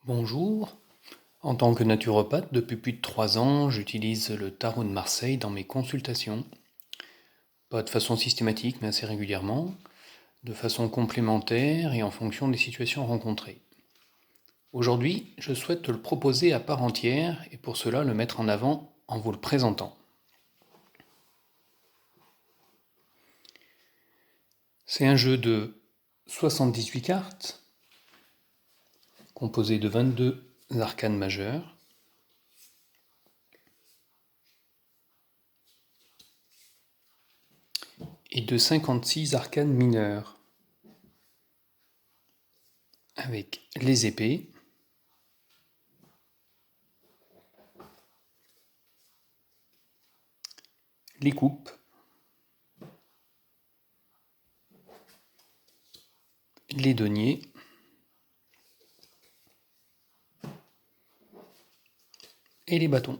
Bonjour, en tant que naturopathe, depuis plus de 3 ans, j'utilise le tarot de Marseille dans mes consultations. Pas de façon systématique, mais assez régulièrement, de façon complémentaire et en fonction des situations rencontrées. Aujourd'hui, je souhaite te le proposer à part entière et pour cela le mettre en avant en vous le présentant. C'est un jeu de 78 cartes, composé de 22 arcanes majeures, et de 56 arcanes mineures, avec les épées, les coupes, les deniers, et les bâtons.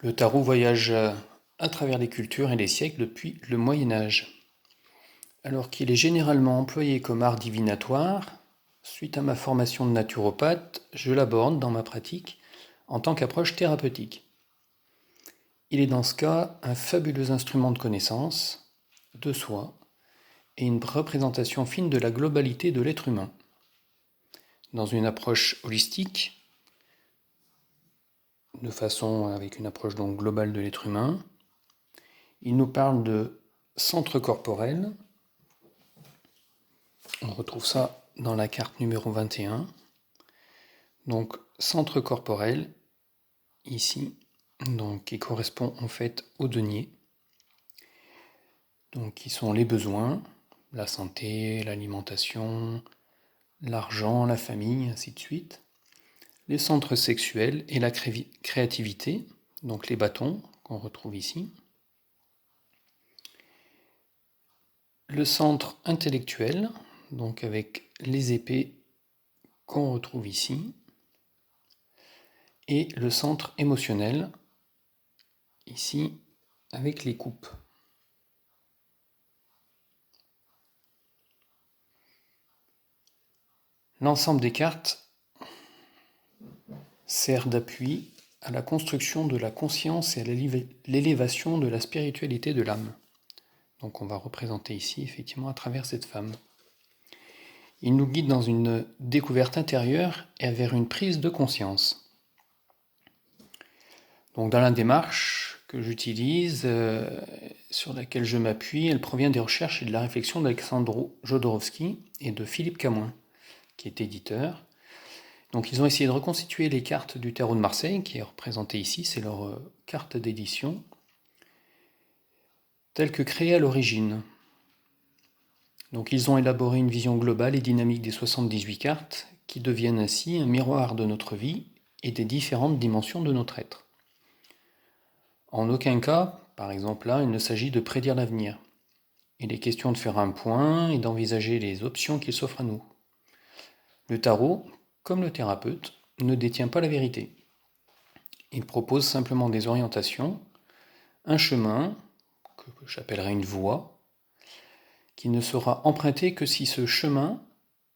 Le tarot voyage à travers les cultures et les siècles depuis le Moyen Âge. Alors qu'il est généralement employé comme art divinatoire, suite à ma formation de naturopathe, je l'aborde dans ma pratique en tant qu'approche thérapeutique. Il est dans ce cas un fabuleux instrument de connaissance, de soi, et une représentation fine de la globalité de l'être humain. Dans une approche holistique, avec une approche donc globale de l'être humain, il nous parle de centre corporel. On retrouve ça dans la carte numéro 21. Donc, centre corporel, ici, donc, qui correspond en fait au denier. Donc, qui sont les besoins, la santé, l'alimentation, l'argent, la famille, ainsi de suite. Les centres sexuels et la créativité, donc les bâtons qu'on retrouve ici. Le centre intellectuel, donc avec les épées qu'on retrouve ici. Et le centre émotionnel, ici, avec les coupes. L'ensemble des cartes sert d'appui à la construction de la conscience et à l'élévation de la spiritualité de l'âme. Donc on va représenter ici, effectivement, à travers cette femme. Il nous guide dans une découverte intérieure et vers une prise de conscience. Donc dans la démarche que j'utilise, sur laquelle je m'appuie, elle provient des recherches et de la réflexion d'Alexandre Jodorowsky et de Philippe Camoin, qui est éditeur. Donc ils ont essayé de reconstituer les cartes du tarot de Marseille, qui est représentée ici, c'est leur carte d'édition, telle que créée à l'origine. Donc ils ont élaboré une vision globale et dynamique des 78 cartes, qui deviennent ainsi un miroir de notre vie et des différentes dimensions de notre être. En aucun cas, par exemple là, il ne s'agit de prédire l'avenir. Il est question de faire un point et d'envisager les options qui s'offrent à nous. Le tarot, comme le thérapeute, ne détient pas la vérité. Il propose simplement des orientations, un chemin, que j'appellerais une voie, qui ne sera emprunté que si ce chemin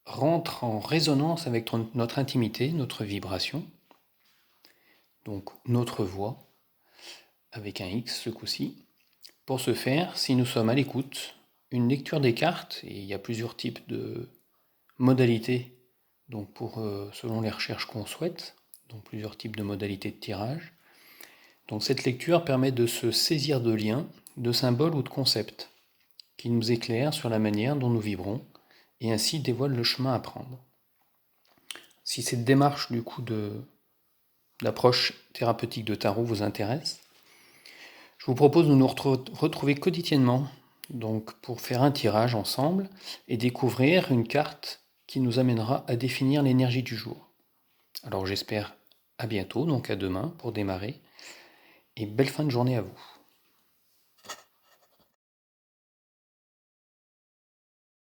rentre en résonance avec notre intimité, notre vibration, donc notre voix, avec un X ce coup-ci. Pour ce faire, si nous sommes à l'écoute, une lecture des cartes, et il y a plusieurs types de modalités, donc selon les recherches qu'on souhaite, donc plusieurs types de modalités de tirage. Donc cette lecture permet de se saisir de liens, de symboles ou de concepts qui nous éclairent sur la manière dont nous vibrons et ainsi dévoilent le chemin à prendre. Si cette démarche du coup d'approche thérapeutique de tarot vous intéresse, je vous propose de nous retrouver quotidiennement donc pour faire un tirage ensemble et découvrir une carte qui nous amènera à définir l'énergie du jour. Alors j'espère à bientôt, donc à demain pour démarrer, et belle fin de journée à vous.